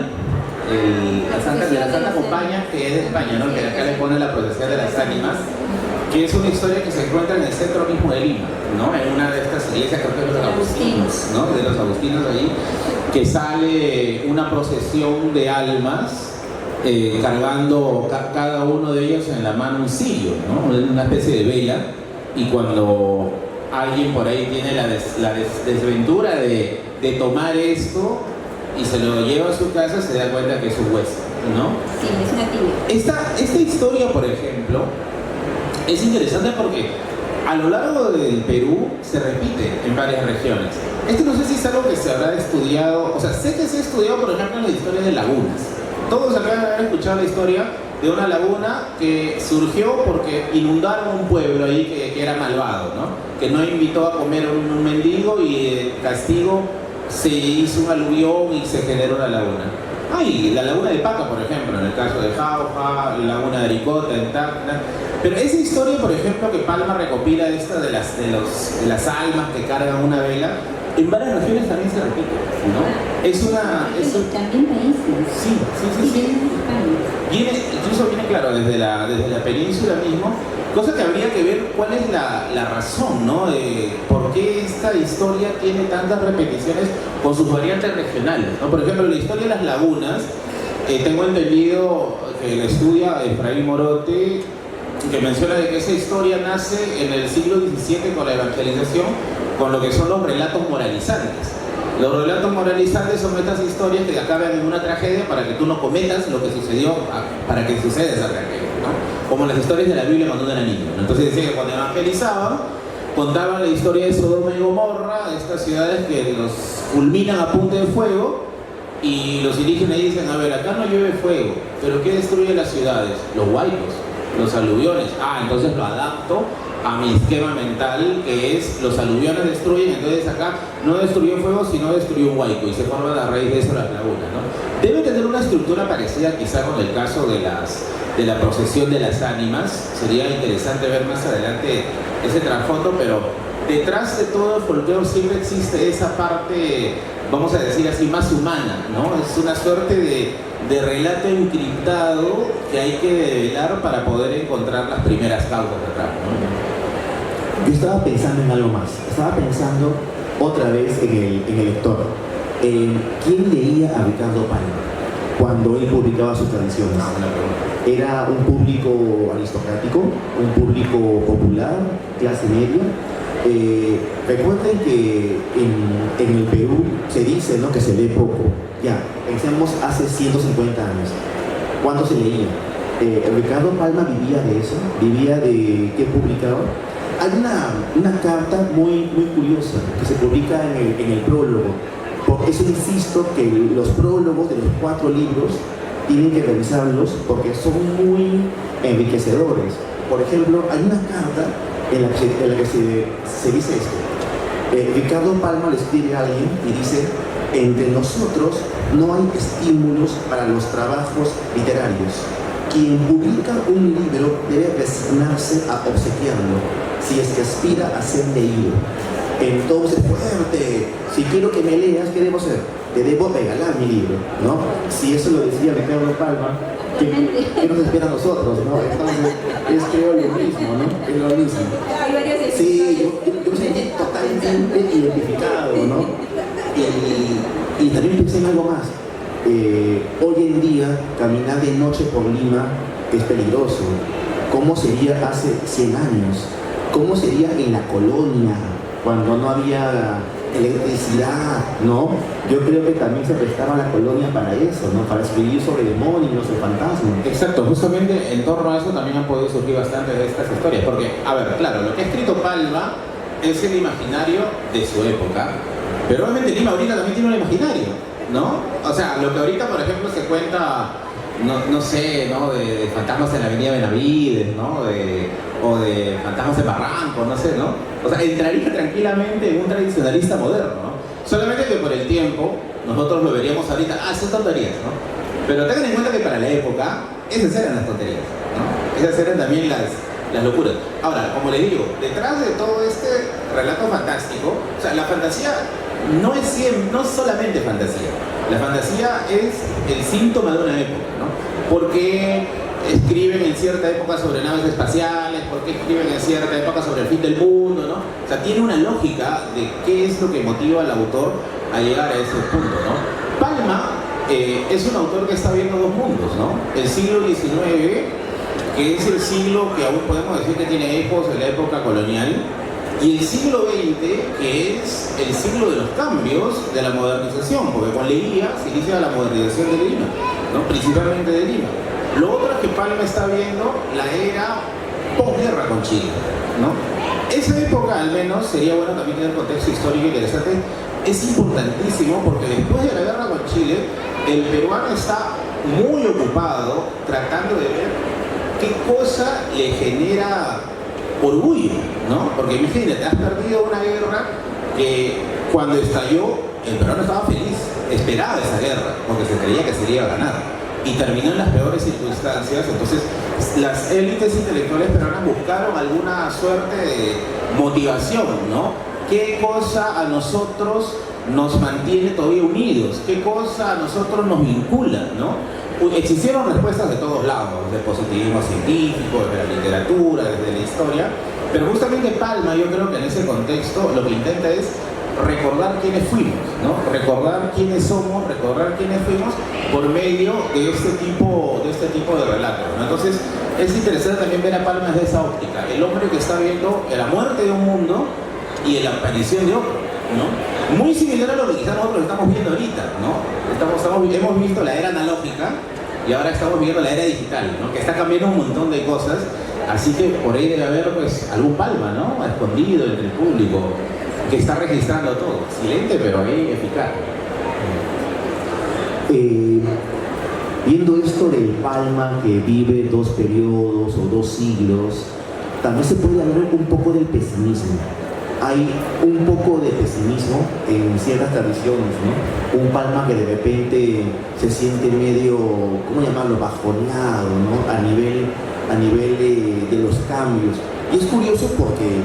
de la Santa Compañía, que es de España, ¿no? Que acá le pone la procesión de las ánimas, que es una historia que se encuentra en el centro mismo de Lima, ¿no? En una de estas iglesias, creo que de los agustinos, ¿no? De los agustinos allí, que sale una procesión de almas cargando cada uno de ellos en la mano un cirio, ¿no? Una especie de vela, y cuando alguien por ahí tiene la desventura de tomar esto y se lo lleva a su casa, se da cuenta que es un hueso, ¿no? Sí, es una tibia. Esta historia, por ejemplo, es interesante porque a lo largo del Perú se repite en varias regiones. Esto no sé si es algo que se habrá estudiado, o sea, sé que se ha estudiado, por ejemplo, en la historia de lagunas. Todos acá deben haber escuchado la historia de una laguna que surgió porque inundaron un pueblo ahí que era malvado, ¿no? Que no invitó a comer un mendigo y de castigo se hizo un aluvión y se generó la laguna. La laguna de Paca, por ejemplo, en el caso de Jauja, la laguna de Aricota, en Tacna. Pero esa historia, por ejemplo, que Palma recopila esta de las almas que cargan una vela, en varias regiones también se repite, ¿no? También países. Sí. Incluso viene, claro, desde la península mismo, cosa que habría que ver cuál es la razón, ¿no? De por qué esta historia tiene tantas repeticiones con sus variantes regionales, ¿no? Por ejemplo, la historia de las lagunas, tengo entendido que la estudia Efraín Morote, que menciona de que esa historia nace en el siglo XVII con la evangelización, con lo que son los relatos moralizantes. Los relatos moralizantes son estas historias que acaban en una tragedia para que tú no cometas lo que sucedió, para que suceda esa tragedia, ¿no? Como las historias de la Biblia cuando uno era niño, ¿no? Entonces decía que cuando evangelizaban, contaban la historia de Sodoma y Gomorra, de estas ciudades que los fulminan a punta de fuego, y los indígenas dicen, a ver, acá no llueve fuego, pero ¿qué destruye las ciudades? Los huaicos, los aluviones. Entonces lo adapto a mi esquema mental, que es los aluviones destruyen, entonces acá no destruyó fuego, sino destruyó un huaico, y se forma a raíz de eso las lagunas, ¿no? Debe tener una estructura parecida quizá con el caso de la procesión de las ánimas. Sería interesante ver más adelante ese trasfondo, pero detrás de todo el folclore siempre existe esa parte, vamos a decir así, más humana, ¿no? Es una suerte de relato encriptado que hay que develar para poder encontrar las primeras causas de acá, ¿no? Yo estaba pensando en algo más. Estaba pensando otra vez en el lector. ¿Quién leía a Ricardo Palma cuando él publicaba sus tradiciones? ¿Era un público aristocrático? ¿Un público popular? ¿Clase media? Recuerden que en el Perú se dice, ¿no?, que se lee poco. Ya, pensemos hace 150 años. ¿Cuánto se leía? Ricardo Palma vivía de eso, vivía de qué publicaba. Hay una carta muy curiosa que se publica en el prólogo. Por eso insisto que los prólogos de los 4 libros tienen que revisarlos porque son muy enriquecedores. Por ejemplo, hay una carta en la que se dice esto. Ricardo Palma le escribe a alguien y dice: entre nosotros no hay estímulos para los trabajos literarios. Quien publica un libro debe resignarse a obsequiarlo si es que aspira a ser leído. Entonces, fuerte, si quiero que me leas, ¿qué debo hacer? Te debo regalar mi libro, ¿no? Si eso lo decía Ricardo Palma, ¿qué nos espera a nosotros, no? Entonces, es creo lo mismo, ¿no? Es lo mismo. Hay varios ejemplos. Sí, yo me sentí totalmente identificado, ¿no? Y también pensé en algo más. Hoy en día, caminar de noche por Lima es peligroso. ¿Cómo sería hace 100 años? ¿Cómo sería en la colonia, cuando no había electricidad, ¿no? Yo creo que también se prestaba la colonia para eso, ¿no? Para escribir sobre demonios o fantasmas. Exacto, justamente en torno a eso también han podido surgir bastante de estas historias, porque, a ver, claro, lo que ha escrito Palma es el imaginario de su época, pero obviamente Lima ahorita también tiene un imaginario, ¿no? O sea, lo que ahorita, por ejemplo, se cuenta, no sé, ¿no?, de fantasmas en la avenida Benavides, ¿no?, o de fantasmas en Barranco, no sé, ¿no? O sea, entraría tranquilamente en un tradicionalista moderno, ¿no? Solamente que por el tiempo nosotros lo veríamos ahorita, son tonterías, ¿no? Pero tengan en cuenta que para la época esas eran las tonterías, ¿no? Esas eran también las locuras. Ahora, como les digo, detrás de todo este relato fantástico, o sea, la fantasía no es solamente fantasía. La fantasía es el síntoma de una época, ¿no? Porque escriben en cierta época sobre naves espaciales, porque escriben en cierta época sobre el fin del mundo, ¿no? O sea, tiene una lógica de qué es lo que motiva al autor a llegar a ese punto, ¿no? Palma es un autor que está viendo dos mundos, ¿no? El siglo XIX, que es el siglo que aún podemos decir que tiene ecos de la época colonial, y el siglo XX, que es el siglo de los cambios de la modernización, porque con Leguía se inicia la modernización de Lima, ¿no? Principalmente de Lima. Lo otro es que Palma está viendo la era posguerra con Chile, ¿no? Esa época, al menos, sería bueno también tener contexto histórico interesante. Es importantísimo porque después de la guerra con Chile, el peruano está muy ocupado tratando de ver qué cosa le genera orgullo, ¿no? Porque imagínate, has perdido una guerra que cuando estalló, el peruano estaba feliz, esperaba esa guerra, porque se creía que se iba a ganar. Y terminó en las peores circunstancias. Entonces las élites intelectuales peruanas buscaron alguna suerte de motivación, ¿no? ¿Qué cosa a nosotros nos mantiene todavía unidos? ¿Qué cosa a nosotros nos vincula, ¿no? Existieron respuestas de todos lados, del positivismo científico, desde la literatura, desde la historia, pero justamente Palma, yo creo que en ese contexto lo que intenta es recordar quiénes fuimos, ¿no? Recordar quiénes somos, recordar quiénes fuimos por medio de este tipo de relatos, ¿no? Entonces es interesante también ver a Palma desde esa óptica, el hombre que está viendo la muerte de un mundo y la aparición de otro, ¿no? Muy similar a lo que quizás nosotros estamos viendo ahorita, ¿no? Hemos visto la era analógica y ahora estamos viendo la era digital, ¿no? Que está cambiando un montón de cosas, así que por ahí debe haber pues algún Palma, ¿no? Escondido entre el público, que está registrando todo, silente pero ahí eficaz. Viendo esto del Palma que vive dos periodos o dos siglos, también se puede hablar un poco del pesimismo. Hay un poco de pesimismo en ciertas tradiciones, ¿no? Un Palma que de repente se siente medio, ¿cómo llamarlo?, bajoneado, ¿no? A nivel de los cambios. Y es curioso porque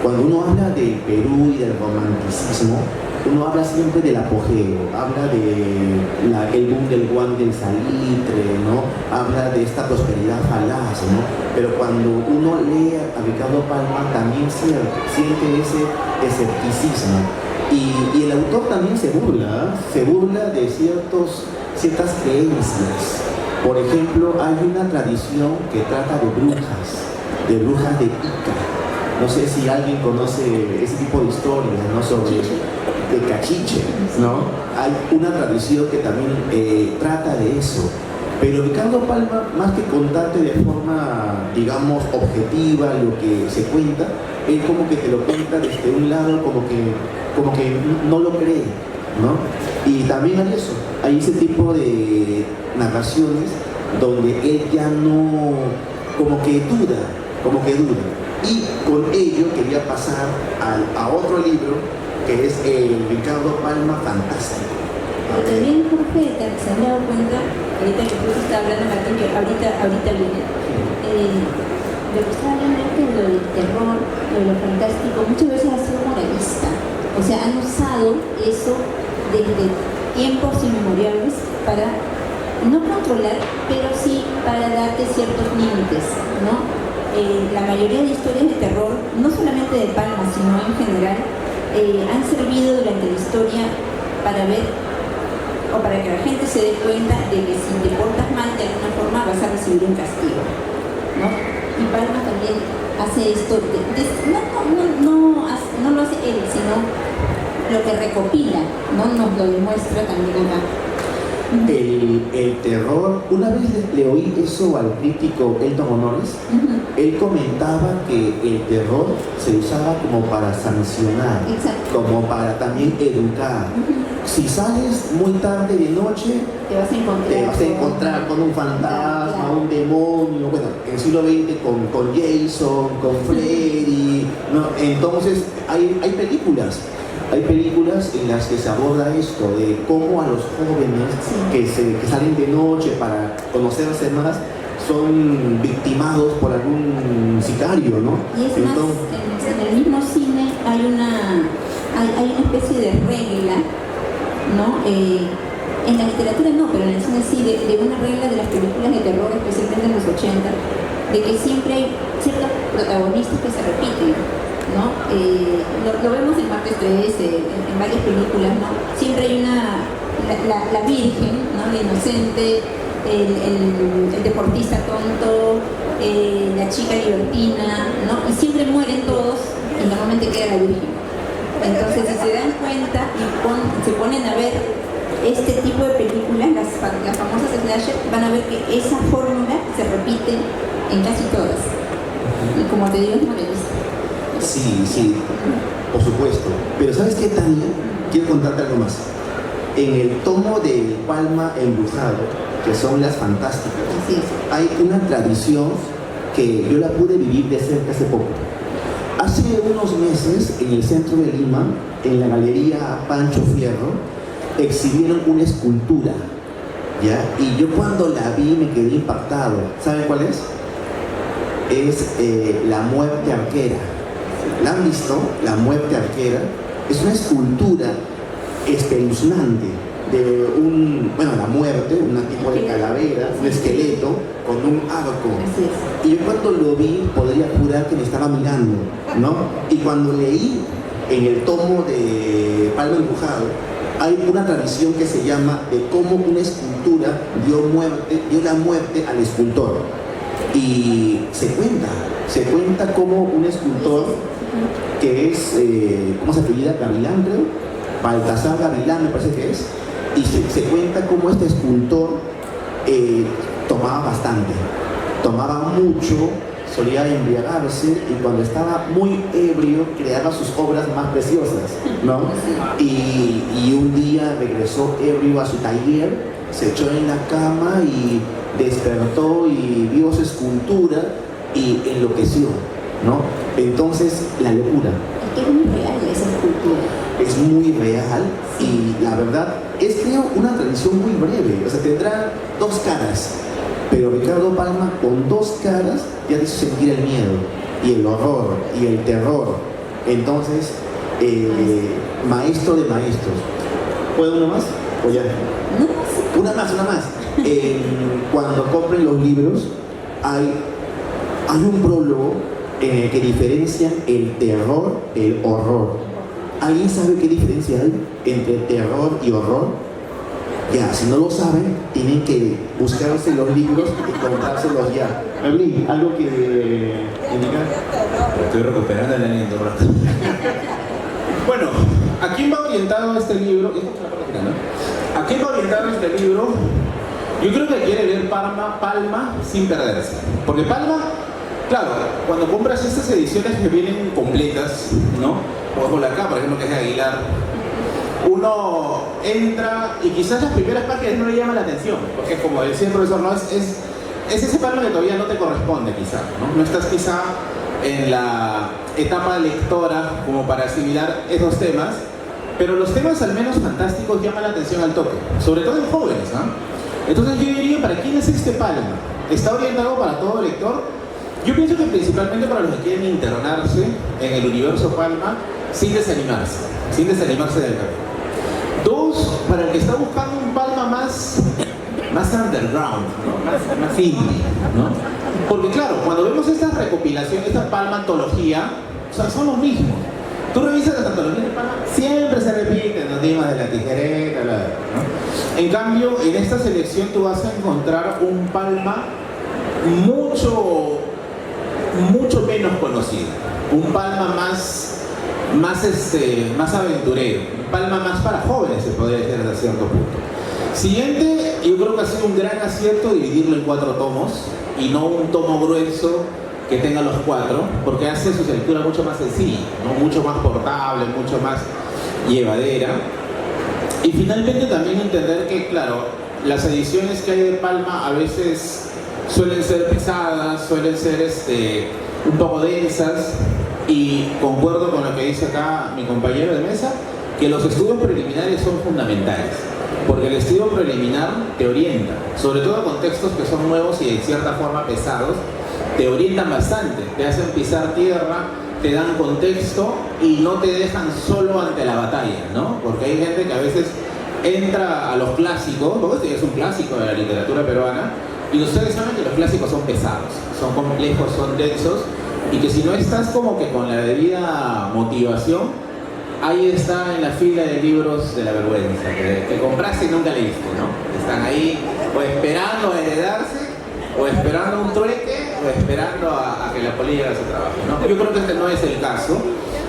cuando uno habla del Perú y del romanticismo, uno habla siempre del apogeo, habla del boom del guan del salitre, ¿no? Habla de esta prosperidad falaz, ¿no? Pero cuando uno lee a Ricardo Palma también siente ese escepticismo. Y el autor también se burla de ciertas creencias. Por ejemplo, hay una tradición que trata de brujas de Ica. No sé si alguien conoce ese tipo de historias, ¿no? Sobre de cachiche, ¿no? Hay una tradición que también trata de eso. Pero Ricardo Palma, más que contarte de forma, digamos, objetiva lo que se cuenta, él como que te lo cuenta desde un lado como que no lo cree, ¿no? Y también hay eso, hay ese tipo de narraciones donde él ya no, como que duda. Y con ello quería pasar a otro libro que es el Ricardo Palma Fantástico. Pero también Jorge se han dado cuenta, ahorita que tú estás hablando, Martín, que ahorita viene, lo que estaba hablando es que lo del terror, lo de lo fantástico, muchas veces ha sido moralista. O sea, han usado eso desde tiempos inmemoriales para no controlar, pero sí para darte ciertos límites, ¿no? La mayoría de historias de terror, no solamente de Palma, sino en general, han servido durante la historia para ver, o para que la gente se dé cuenta de que si te portas mal de alguna forma vas a recibir un castigo, ¿no? Y Palma también hace esto, no lo hace él, sino lo que recopila, ¿no? Nos lo demuestra también acá. El terror, una vez le oí eso al crítico Elton Honores, él comentaba que el terror se usaba como para sancionar, como para también educar. Si sales muy tarde de noche, te vas a encontrar con un fantasma, un demonio, bueno, en el siglo XX con Jason, con Freddy, ¿no? Entonces hay películas en las que se aborda esto, de cómo a los jóvenes que salen de noche para conocerse más, son victimados por algún sicario, ¿no? Y es más, en el mismo cine hay una especie de regla, ¿no? En la literatura no, pero en el cine sí, de una regla de las películas de terror, especialmente en los 80, de que siempre hay ciertos protagonistas que se repiten, ¿no? Lo vemos en Martes 13, en varias películas, ¿no? Siempre hay una la virgen, ¿no? La inocente, el deportista tonto, la chica libertina, ¿no? Y siempre mueren todos y normalmente queda la virgen. Entonces, si se dan cuenta y se ponen a ver este tipo de películas, las famosas slasher, van a ver que esa fórmula se repite en casi todas. Y como te digo, es moralista. Sí, por supuesto. Pero ¿sabes qué, Tania? Quiero contarte algo más. En el tomo de Palma Embrujado, que son las fantásticas, Así es. hay una tradición que yo la pude vivir de cerca hace poco. Hace unos meses, en el centro de Lima, en la galería Pancho Fierro, exhibieron una escultura, ¿ya? Y yo cuando la vi me quedé impactado. ¿Saben cuál es? Es la muerte arquera. ¿La han visto? La muerte arquera. Es una escultura espeluznante de la muerte, un tipo de calavera, un esqueleto con un arco. Así es. Y yo cuando lo vi podría jurar que me estaba mirando, ¿no? Y cuando leí en el tomo de Palma Embrujado, hay una tradición que se llama de cómo una escultura dio la muerte al escultor. Y se cuenta cómo un escultor que es, ¿cómo se apellida? Gavilán, creo. Baltasar Gavilán, me parece que es. Y se cuenta cómo este escultor tomaba bastante, tomaba mucho, solía embriagarse y cuando estaba muy ebrio creaba sus obras más preciosas, ¿no? Y un día regresó ebrio a su taller, se echó en la cama y despertó y vio su escultura y enloqueció, ¿no? Entonces, la locura. Es que es muy real esa escultura. Es muy real y la verdad es, creo, una tradición muy breve. O sea, tendrá dos caras, pero Ricardo Palma con dos caras ya te hizo sentir el miedo y el horror y el terror. Entonces, maestro de maestros. ¿Puedo uno más? ¿O ya? No, Una más. Cuando compren los libros, hay un prólogo en el que diferencian el terror del horror. ¿Alguien sabe qué diferencia hay entre terror y horror? Ya, si no lo saben, tienen que buscarse los libros y comprárselos ya. Evelyn, ¿algo que indicar? Estoy recuperando el aliento, rato. Bueno, ¿a quién va orientado este libro? ¿A quién va orientado este libro? Yo creo que quiere leer Palma sin perderse. Porque Palma, claro, cuando compras estas ediciones que vienen completas, ¿no? Como la acá, por ejemplo, que es de Aguilar, uno entra y quizás las primeras páginas no le llaman la atención, porque como decía el profesor, ¿no? es ese Palma que todavía no te corresponde quizá, ¿no? No estás quizá en la etapa lectora como para asimilar esos temas, pero los temas al menos fantásticos llaman la atención al toque, sobre todo en jóvenes, ¿no? Entonces yo diría, ¿para quién es este Palma? ¿Está orientado para todo lector? Yo pienso que principalmente para los que quieren internarse en el universo Palma sin desanimarse del camino. Dos, para el que está buscando un Palma más underground, ¿no? más indie, ¿no? Porque claro, cuando vemos estas recopilaciones, esta Palma antología, o sea, son los mismos. Tú revisas las antologías de Palma, siempre se repiten los temas de la tijereta, ¿no? En cambio, en esta selección tú vas a encontrar un Palma mucho menos conocido, un Palma más aventurero, un Palma más para jóvenes, se podría decir hasta cierto punto. Siguiente, yo creo que ha sido un gran acierto dividirlo en 4 tomos y no un tomo grueso que tenga los 4, porque hace su lectura mucho más sencilla, ¿no? Mucho más portable, mucho más llevadera. Y finalmente también entender que, claro, las ediciones que hay de Palma a veces suelen ser pesadas, suelen ser un poco densas, y concuerdo con lo que dice acá mi compañero de mesa, que los estudios preliminares son fundamentales, porque el estudio preliminar te orienta, sobre todo con textos que son nuevos y de cierta forma pesados, te orientan bastante, te hacen pisar tierra, te dan contexto y no te dejan solo ante la batalla, ¿no? Porque hay gente que a veces entra a los clásicos, porque este es un clásico de la literatura peruana, y ustedes saben que los clásicos son pesados, son complejos, son densos, y que si no estás como que con la debida motivación, ahí está en la fila de libros de la vergüenza, que compraste y nunca leíste, ¿no? Están ahí o esperando a heredarse, o esperando un trueque, o esperando a que la polilla haga su trabajo, ¿no? Yo creo que este no es el caso.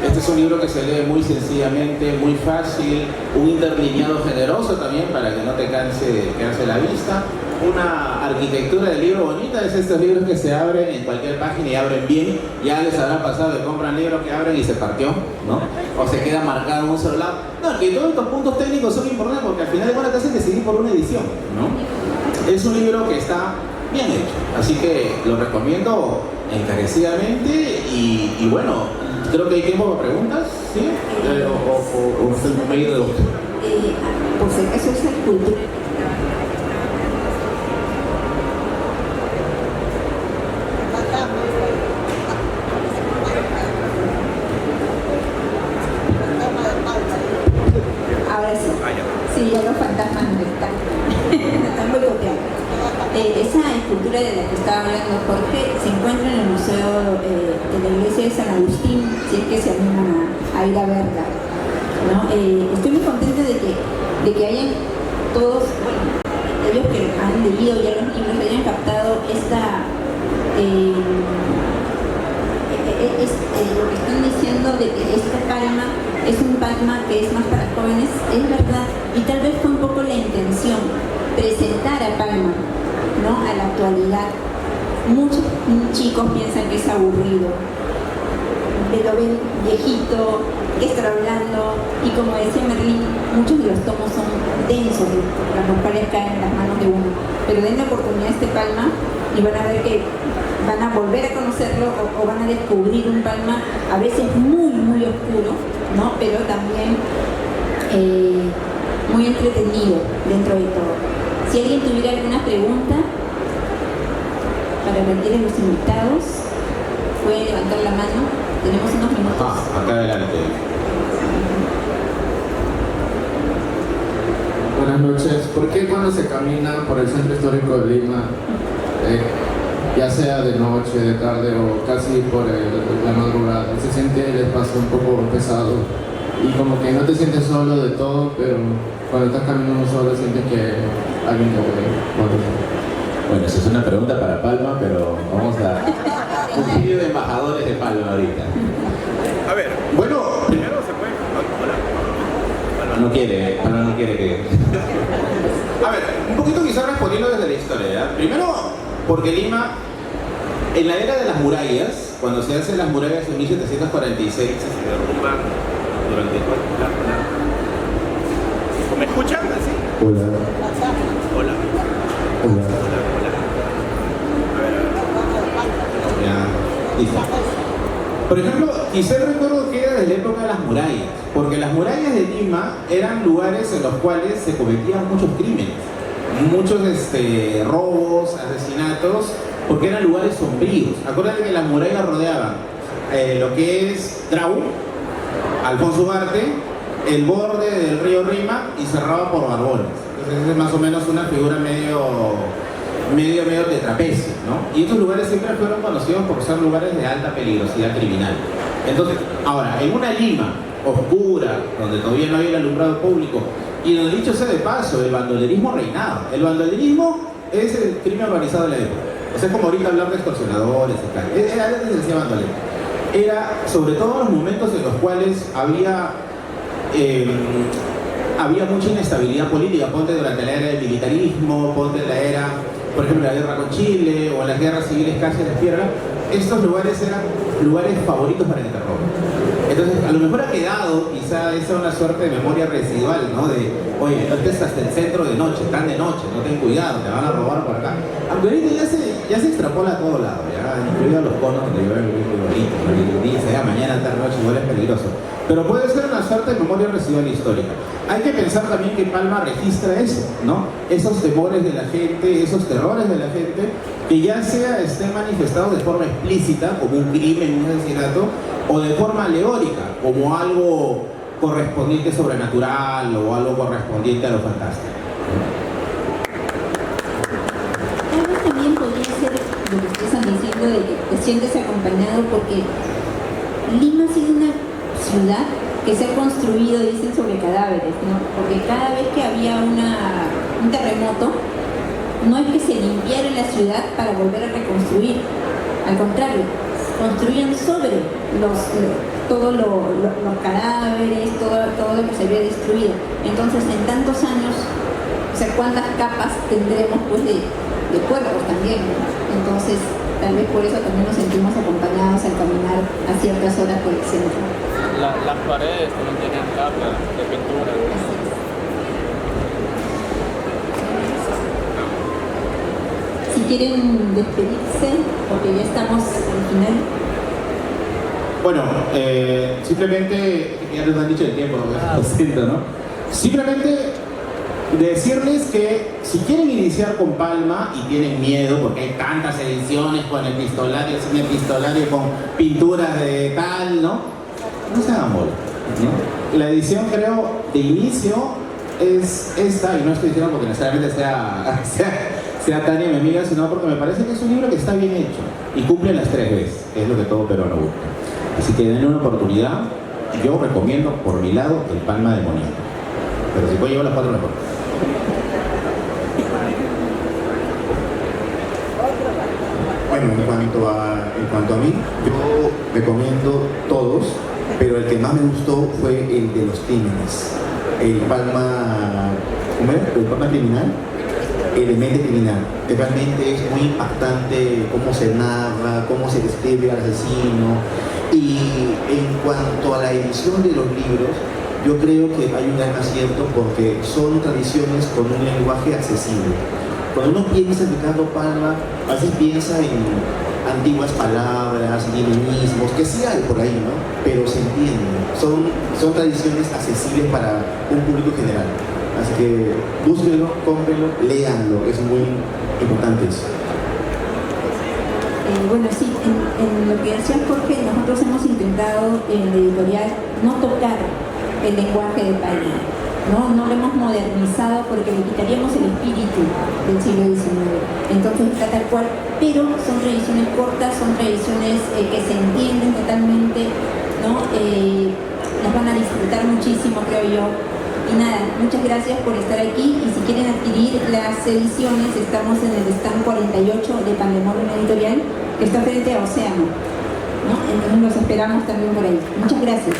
Este es un libro que se lee muy sencillamente, muy fácil, un interlineado generoso también para que no te canse la vista. Una arquitectura del libro bonita, es estos libros que se abren en cualquier página y abren bien. Ya les habrá pasado que compran libros que abren y se partió, ¿no? O se queda marcado en un solo lado. No, que todos estos puntos técnicos son importantes porque al final de cuentas te hacen decidir por una edición, ¿no? Es un libro que está bien hecho, así que lo recomiendo encarecidamente y bueno, creo que hay tiempo para preguntas, ¿sí? O un medio de por si acaso esa cultura. Ahora sí. Sí, ya los fantasmas no están. Están boicoteando. Esa escultura de la que estaba hablando Jorge se encuentra en el Museo de la Iglesia de San Agustín, si es que se animan a ir a verla, ¿no? Estoy muy contenta de que hayan todos, bueno, ellos que han leído ya los libros, hayan captado lo que están diciendo de que esta palma es un palma que es más para jóvenes, es verdad, y tal vez fue un poco la intención, presentar a Palma, ¿no?, a la actualidad. Muchos chicos piensan que es aburrido, lo ven viejito, que está hablando, y como decía Merlín, muchos de los tomos son densos, los cuales caen en las manos de uno, pero den la oportunidad a este Palma y van a ver que van a volver a conocerlo o van a descubrir un Palma a veces muy, muy oscuro, ¿no?, pero también muy entretenido dentro de todo. Si alguien tuviera alguna pregunta para repetir a los invitados, puede levantar la mano. Tenemos unos minutos. Acá adelante. Buenas noches. ¿Por qué cuando se camina por el centro histórico de Lima, ya sea de noche, de tarde o casi por la madrugada, se siente el espacio un poco pesado y como que no te sientes solo de todo, pero cuando estás caminando solo sientes que alguien te ve? Bueno, esa es una pregunta para Palma, pero vamos a un vídeo de embajadores de Palma ahorita. A ver, Bueno, primero se puede... Hola. Palma no quiere que... A ver, un poquito quizás respondiendo desde la historia, ¿ya? Primero, porque Lima, en la era de las murallas, cuando se hacen las murallas en 1746, Se derrumban durante... ¿Me escuchan? ¿Así? Hola. Hola. Hola. A ver. ya, listo. Por ejemplo, quizás recuerdo que era de la época de las murallas, porque las murallas de Lima eran lugares en los cuales se cometían muchos crímenes, muchos robos, asesinatos, porque eran lugares sombríos. Acuérdate que las murallas rodeaban lo que es Grau, Alfonso Ugarte, el borde del río Rima y cerraba por Barbones. Entonces es más o menos una figura medio de trapecio, ¿no? Y estos lugares siempre fueron conocidos por ser lugares de alta peligrosidad criminal. Entonces, ahora, en una Lima oscura, donde todavía no había el alumbrado público, y donde, dicho sea de paso, el bandolerismo reinaba. El bandolerismo es el crimen organizado de la época. O sea, es como ahorita hablar de extorsionadores y tal. Antes se decía bandolero. Era sobre todo los momentos en los cuales había mucha inestabilidad política. Ponte durante la era del militarismo, ponte en la era, por ejemplo, la guerra con Chile o las guerras civiles casi en las tierras. Estos lugares eran lugares favoritos para el terror. Entonces, a lo mejor ha quedado quizá esa una suerte de memoria residual, ¿no? De, oye, no estés hasta el centro de noche, tan de noche, no ten cuidado, te van a robar por acá. Aunque ahorita ya se extrapola a todo lado, ya, incluido los conos donde yo veo el dice, mañana, tarde, noche, igual es peligroso. Pero puede ser una suerte de memoria residual histórica. Hay que pensar también que Palma registra eso, ¿no? Esos temores de la gente, esos terrores de la gente, que ya sea estén manifestados de forma explícita, como un crimen, un asesinato, o de forma alegórica, como algo correspondiente sobrenatural o algo correspondiente a lo fantástico. Tal vez también podría ser lo que ustedes están diciendo de que te sientes acompañado, porque Lima ha sido una ciudad que se ha construido, dicen, sobre cadáveres, ¿no? Porque cada vez que había un terremoto, no es que se limpiara la ciudad para volver a reconstruir, al contrario, construían sobre todos los cadáveres, todo lo que se había destruido. Entonces, en tantos años, o sea, ¿cuántas capas tendremos pues de cuerpos también, ¿no? Entonces, tal vez por eso también nos sentimos acompañados al caminar a ciertas horas por el centro. Las paredes también tienen capas de pintura. Así es. Si quieren despedirse, porque ya estamos al final. Bueno, simplemente, ya nos han dicho el tiempo, lo siento, ¿no? Simplemente decirles que si quieren iniciar con Palma y tienen miedo porque hay tantas ediciones con epistolario, sin epistolario, con pinturas de tal, ¿no? No se hagan bola, ¿no? La edición, creo, de inicio es esta, y no estoy diciendo porque necesariamente sea Tania mi amiga, sino porque me parece que es un libro que está bien hecho y cumple las 3 veces, que es lo que todo peruano busca. Así que denle una oportunidad. Yo recomiendo, por mi lado, el Palma demoníaco. Pero si puedo llevar las 4 mejor. Bueno, en cuanto a mí, yo recomiendo todos, pero el que más me gustó fue el de los crímenes. El Palma, ¿cómo era? El Palma criminal, Elemento criminal. Realmente es muy impactante cómo se narra, cómo se describe al asesino. Y en cuanto a la edición de los libros, yo creo que hay un gran acierto porque son tradiciones con un lenguaje accesible. Cuando uno piensa en Ricardo Palma, a veces piensa en antiguas palabras, milenismos, que sí hay por ahí, ¿no? Pero se entienden. Son tradiciones accesibles para un público general. Así que búsquenlo, cómprenlo, léanlo. Es muy importante eso. Bueno, sí, en lo que decía Jorge, nosotros hemos intentado en la editorial no tocar el lenguaje de Palma, no lo hemos modernizado porque le quitaríamos el espíritu del siglo XIX. Entonces está tal cual, pero son tradiciones cortas, son tradiciones que se entienden totalmente, ¿no? Nos van a disfrutar muchísimo, creo yo. Y nada, muchas gracias por estar aquí, y si quieren adquirir las ediciones, estamos en el stand 48 de Pandemonium Editorial, que está frente a Océano, ¿no? Entonces los esperamos también por ahí. Muchas gracias.